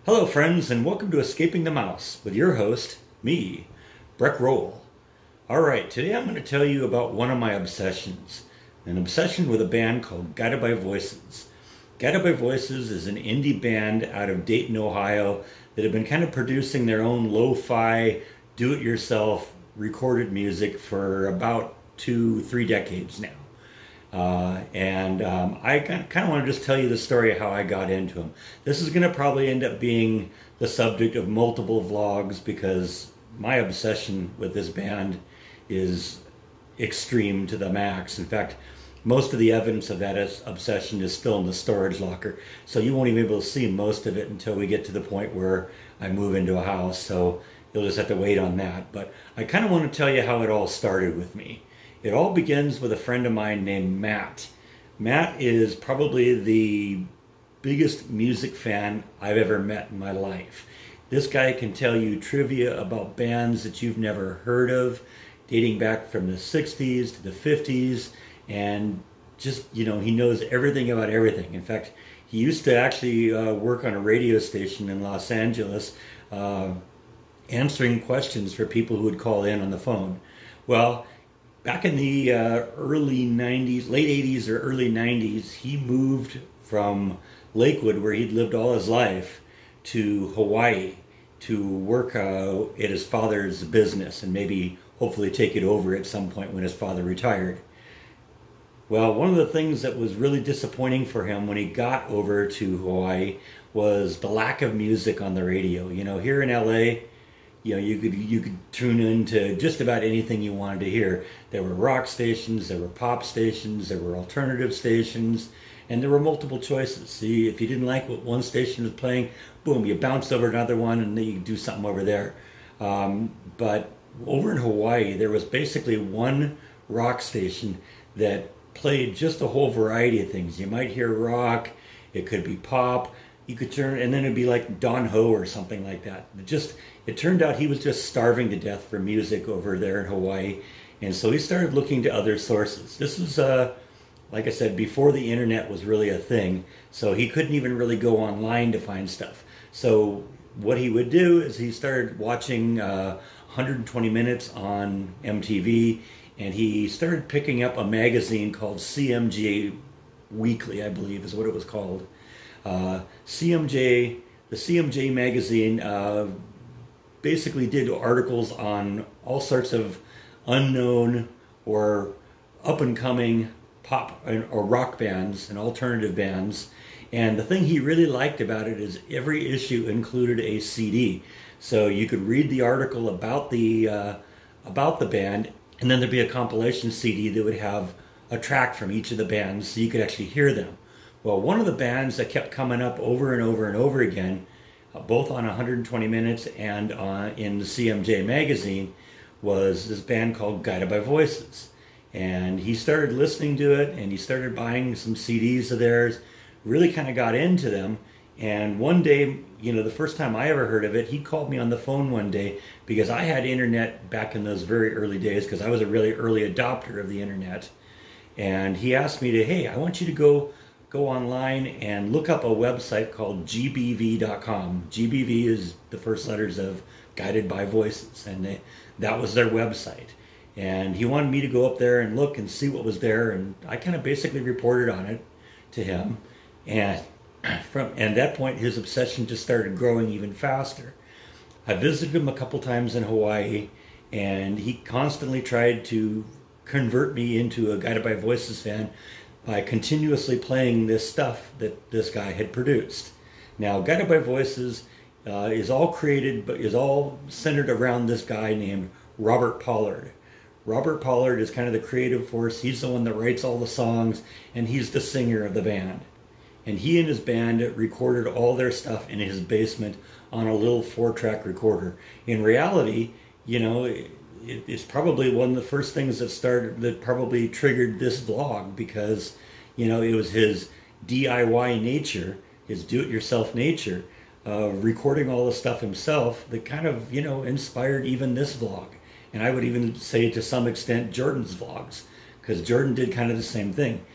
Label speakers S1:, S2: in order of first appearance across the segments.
S1: Hello friends, and welcome to Escaping the Mouse with your host, me, Breck Roll. Alright, today I'm going to tell you about one of my obsessions. An obsession with a band called Guided by Voices. Guided by Voices is an indie band out of Dayton, Ohio that have been kind of producing their own lo-fi, do-it-yourself recorded music for about 2-3 decades now. I kind of want to just tell you the story of how I got into them. This is going to probably end up being the subject of multiple vlogs because my obsession with this band is extreme to the max. In fact, most of the evidence of that obsession is still in the storage locker, so you won't even be able to see most of it until we get to the point where I move into a house, so you'll just have to wait on that. But I kind of want to tell you how it all started with me. It all begins with a friend of mine named Matt. Matt is probably the biggest music fan I've ever met in my life. This guy can tell you trivia about bands that you've never heard of, dating back from the 60s to the 50s, and just, he knows everything about everything. In fact, he used to actually work on a radio station in Los Angeles, answering questions for people who would call in on the phone. Well, back in the early 90s, late 80s or early 90s, he moved from Lakewood, where he'd lived all his life, to Hawaii to work at his father's business and maybe hopefully take it over at some point when his father retired. Well, one of the things that was really disappointing for him when he got over to Hawaii was the lack of music on the radio. Here in LA, you could tune into just about anything you wanted to hear. There were rock stations, there were pop stations, there were alternative stations, and there were multiple choices. See, if you didn't like what one station was playing, boom, you bounced over to another one and then you could do something over there. But over in Hawaii, there was basically one rock station that played just a whole variety of things. You might hear rock, it could be pop, you could turn, and then it'd be like Don Ho or something like that. It turned out he was just starving to death for music over there in Hawaii, and so he started looking to other sources. This was, like I said, before the internet was really a thing, so he couldn't even really go online to find stuff. So what he would do is he started watching 120 Minutes on MTV, and he started picking up a magazine called CMJ Weekly, I believe is what it was called. The CMJ magazine basically did articles on all sorts of unknown or up-and-coming pop or rock bands and alternative bands. And the thing he really liked about it is every issue included a CD. So you could read the article about the band, and then there'd be a compilation CD that would have a track from each of the bands so you could actually hear them. Well, one of the bands that kept coming up over and over and over again, both on 120 Minutes and in the CMJ magazine, was this band called Guided by Voices. And he started listening to it, and he started buying some CDs of theirs, really kind of got into them. And one day, the first time I ever heard of it, he called me on the phone one day because I had internet back in those very early days because I was a really early adopter of the internet. And he asked me to, hey, I want you to go online and look up a website called GBV.com. GBV is the first letters of Guided by Voices, and that was their website. And he wanted me to go up there and look and see what was there, and I kind of basically reported on it to him. And at that point, his obsession just started growing even faster. I visited him a couple times in Hawaii, and he constantly tried to convert me into a Guided by Voices fan by continuously playing this stuff that this guy had produced. Now, Guided by Voices is all centered around this guy named Robert Pollard. Robert Pollard is kind of the creative force. He's the one that writes all the songs, and he's the singer of the band. And he and his band recorded all their stuff in his basement on a little 4-track recorder. In reality, it's probably one of the first things that probably triggered this vlog because, it was his DIY nature, his do-it-yourself nature, recording all the stuff himself that kind of, inspired even this vlog. And I would even say to some extent Jordan's vlogs, because Jordan did kind of the same thing.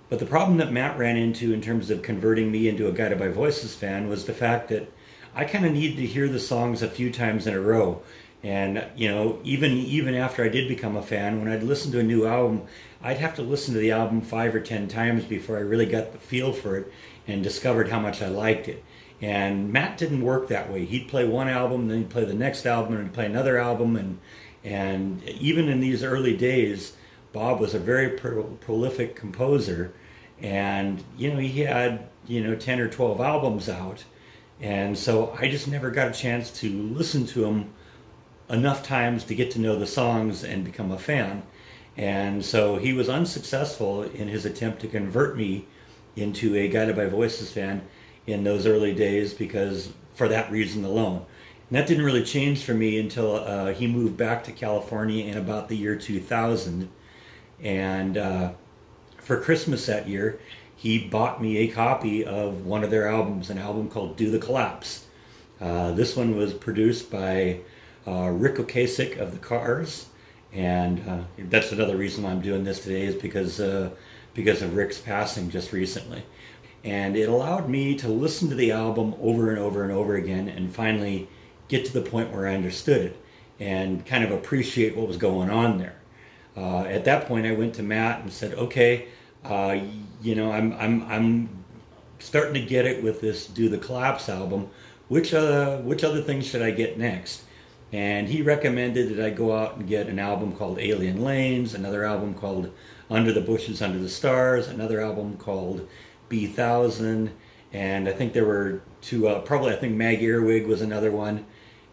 S1: But the problem that Matt ran into in terms of converting me into a Guided by Voices fan was the fact that I kind of needed to hear the songs a few times in a row. And you know, even after I did become a fan, when I'd listen to a new album, I'd have to listen to the album 5 or 10 times before I really got the feel for it and discovered how much I liked it. And Matt didn't work that way. He'd play one album, then he'd play the next album, and he'd play another album. And even in these early days, Bob was a very prolific composer. And, you know, he had, 10 or 12 albums out. And so I just never got a chance to listen to him enough times to get to know the songs and become a fan. And so he was unsuccessful in his attempt to convert me into a Guided by Voices fan in those early days, because for that reason alone. And that didn't really change for me until he moved back to California in about the year 2000. And for Christmas that year, he bought me a copy of one of their albums, an album called Do the Collapse. This one was produced by Rick Ocasek of the Cars, and that's another reason why I'm doing this today, is because of Rick's passing just recently. And it allowed me to listen to the album over and over and over again and finally get to the point where I understood it and kind of appreciate what was going on there. At that point, I went to Matt and said, okay, I'm starting to get it with this Do the Collapse album. Which other things should I get next? And he recommended that I go out and get an album called Alien Lanes, another album called Under the Bushes, Under the Stars, another album called B1000, and I think there were two, I think Mag Earwig was another one,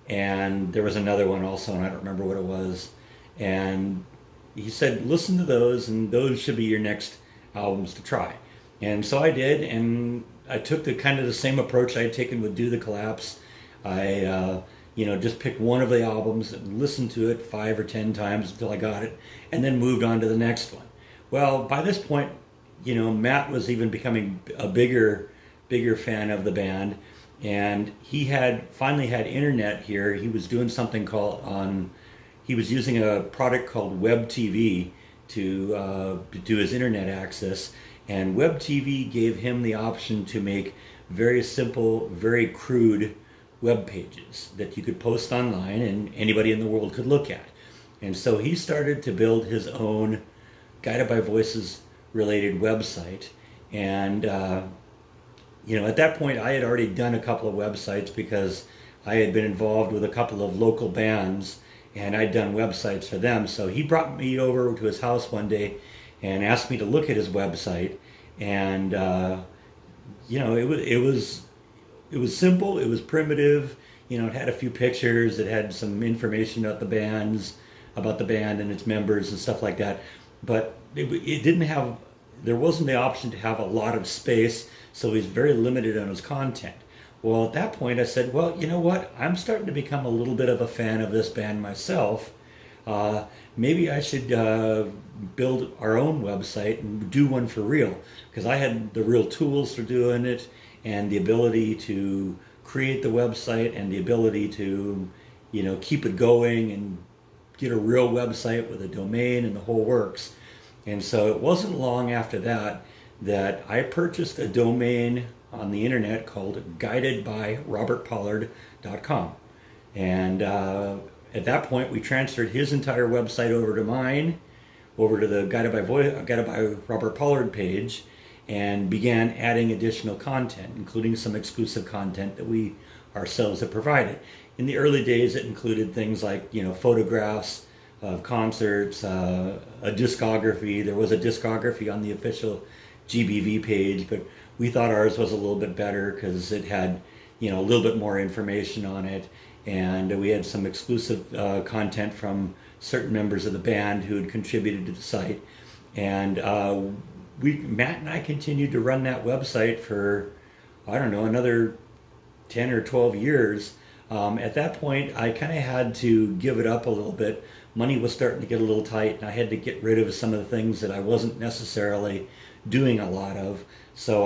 S1: and there was another one also, and I don't remember what it was. And he said, listen to those, and those should be your next albums to try. And so I did, and I took the kind of the same approach I had taken with Do the Collapse. I just picked one of the albums and listened to it 5 or 10 times until I got it, and then moved on to the next one. Well, by this point, Matt was even becoming a bigger fan of the band, and he had finally had internet here. He was doing something he was using a product called Web TV to do his internet access, and Web TV gave him the option to make very simple, very crude web pages that you could post online and anybody in the world could look at. And so he started to build his own Guided by Voices related website. And at that point I had already done a couple of websites because I had been involved with a couple of local bands and I'd done websites for them. So he brought me over to his house one day and asked me to look at his website. And it was simple, it was primitive, it had a few pictures, it had some information about the band and its members and stuff like that. But it didn't have, there wasn't the option to have a lot of space, so he's very limited on his content. Well, at that point I said, well, you know what, I'm starting to become a little bit of a fan of this band myself. Maybe I should build our own website and do one for real, because I had the real tools for doing it and the ability to create the website and the ability to, keep it going and get a real website with a domain and the whole works. And so it wasn't long after that I purchased a domain on the internet called guidedbyrobertpollard.com. And at that point we transferred his entire website over to mine, over to the Guided by Robert Pollard page, and began adding additional content, including some exclusive content that we ourselves have provided. In the early days, it included things like, photographs of concerts, a discography. There was a discography on the official GBV page, but we thought ours was a little bit better because it had, a little bit more information on it. And we had some exclusive content from certain members of the band who had contributed to the site. And Matt and I continued to run that website for, another 10 or 12 years. At that point, I kind of had to give it up a little bit. Money was starting to get a little tight, and I had to get rid of some of the things that I wasn't necessarily doing a lot of. So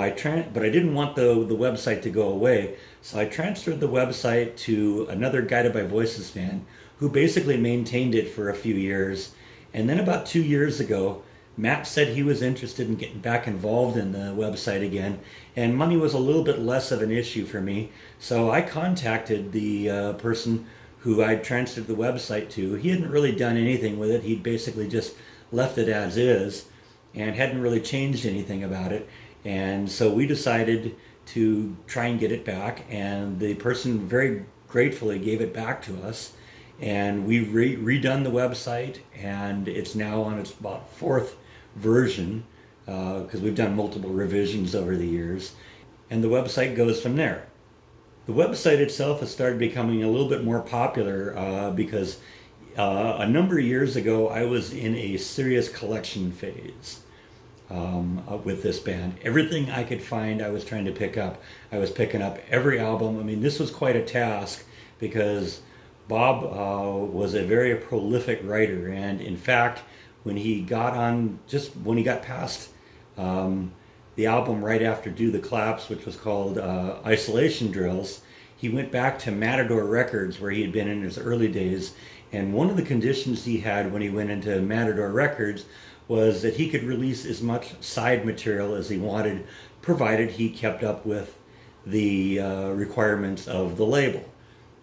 S1: but I didn't want the website to go away. So I transferred the website to another Guided by Voices fan who basically maintained it for a few years. And then about 2 years ago, Matt said he was interested in getting back involved in the website again, and money was a little bit less of an issue for me. So I contacted the person who I'd transferred the website to. He hadn't really done anything with it. He'd basically just left it as is and hadn't really changed anything about it. And so we decided to try and get it back, and the person very gratefully gave it back to us. And we've redone the website, and it's now on its about fourth version, because we've done multiple revisions over the years, and the website goes from there. The website itself has started becoming a little bit more popular because a number of years ago I was in a serious collection phase with this band. Everything I could find I was trying to pick up. I was picking up every album. I mean, this was quite a task because Bob was a very prolific writer, and in fact, when he got past the album right after Do the Claps, which was called Isolation Drills, he went back to Matador Records, where he had been in his early days. And one of the conditions he had when he went into Matador Records was that he could release as much side material as he wanted, provided he kept up with the requirements of the label.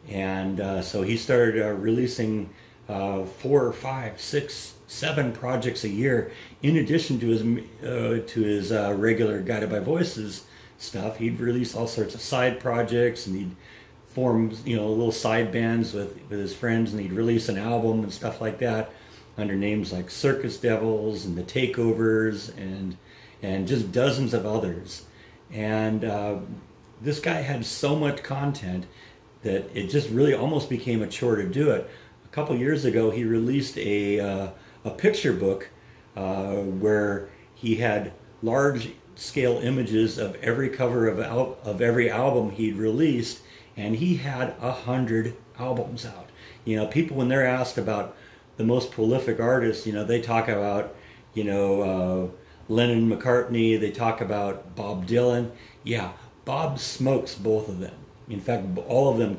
S1: And so he started releasing 4, 5, 6, 7 projects a year, in addition to his regular Guided by Voices stuff. He'd release all sorts of side projects, and he'd form little side bands with his friends, and he'd release an album and stuff like that under names like Circus Devils and the Takeovers and just dozens of others. And this guy had so much content that it just really almost became a chore to do it. A couple years ago, he released a picture book where he had large scale images of every cover of every album he'd released, and he had 100 albums out. People, when they're asked about the most prolific artists, they talk about Lennon, McCartney, they talk about Bob Dylan. Yeah, Bob smokes both of them. In fact, both of them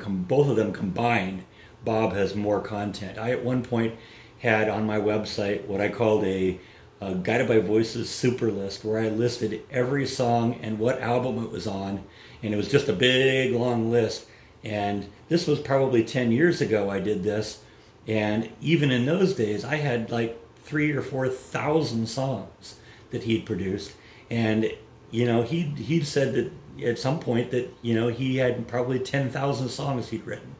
S1: combined, Bob has more content. I at one point had on my website what I called a Guided by Voices super list, where I listed every song and what album it was on, and it was just a big long list. And this was probably 10 years ago I did this, and even in those days I had like 3,000 or 4,000 songs that he'd produced. And he'd said that at some point that he had probably 10,000 songs he'd written,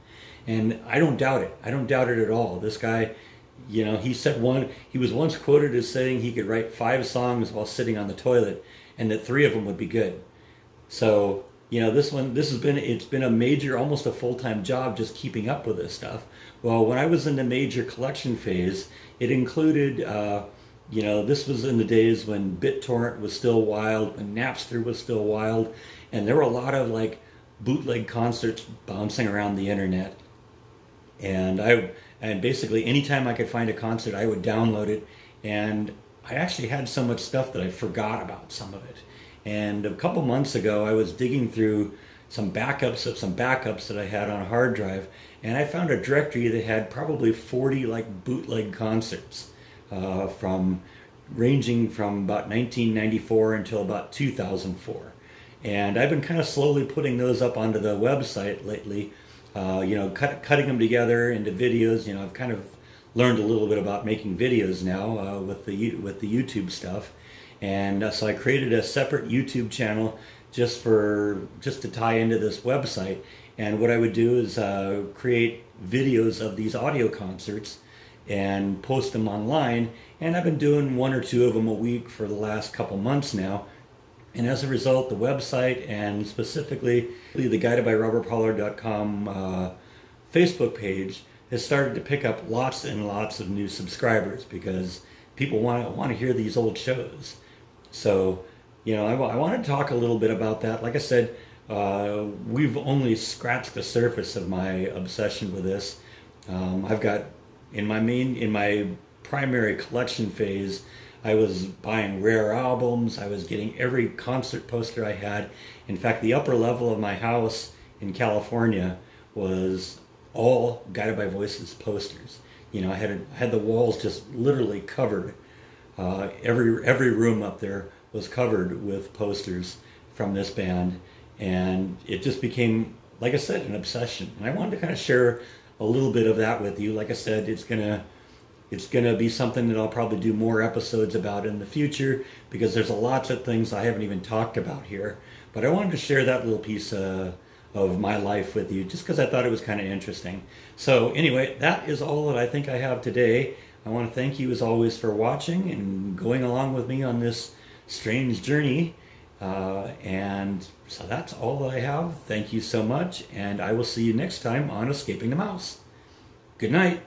S1: and I don't doubt it. I don't doubt it at all. This guy, he said he was once quoted as saying he could write 5 songs while sitting on the toilet, and that 3 of them would be good. So it's been a major, almost a full-time job just keeping up with this stuff. Well, when I was in the major collection phase, it included this was in the days when BitTorrent was still wild, when Napster was still wild, and there were a lot of like bootleg concerts bouncing around the internet. And basically anytime I could find a concert, I would download it, and I actually had so much stuff that I forgot about some of it. And a couple months ago, I was digging through some backups that I had on a hard drive, and I found a directory that had probably 40 like bootleg concerts ranging from about 1994 until about 2004. And I've been kind of slowly putting those up onto the website lately, cutting them together into videos. I've kind of learned a little bit about making videos now with the YouTube stuff. And so I created a separate YouTube channel just to tie into this website. And what I would do is create videos of these audio concerts and post them online. And I've been doing 1 or 2 of them a week for the last couple months now. And as a result, the website, and specifically the guidedbyrobertpollard.com Facebook page, has started to pick up lots and lots of new subscribers, because people want to hear these old shows. So, I want to talk a little bit about that. Like I said, we've only scratched the surface of my obsession with this. I've got in my primary collection phase, I was buying rare albums. I was getting every concert poster I had. In fact, the upper level of my house in California was all Guided by Voices posters. I had the walls just literally covered Every room up there was covered with posters from this band, and it just became, like I said, an obsession. And I wanted to kind of share a little bit of that with you. Like I said, it's gonna be something that I'll probably do more episodes about in the future, because there's lots of things I haven't even talked about here. But I wanted to share that little piece of my life with you, just because I thought it was kind of interesting. So anyway, that is all that I think I have today. I want to thank you as always for watching and going along with me on this strange journey. And so that's all that I have. Thank you so much, and I will see you next time on Escaping the Mouse. Good night.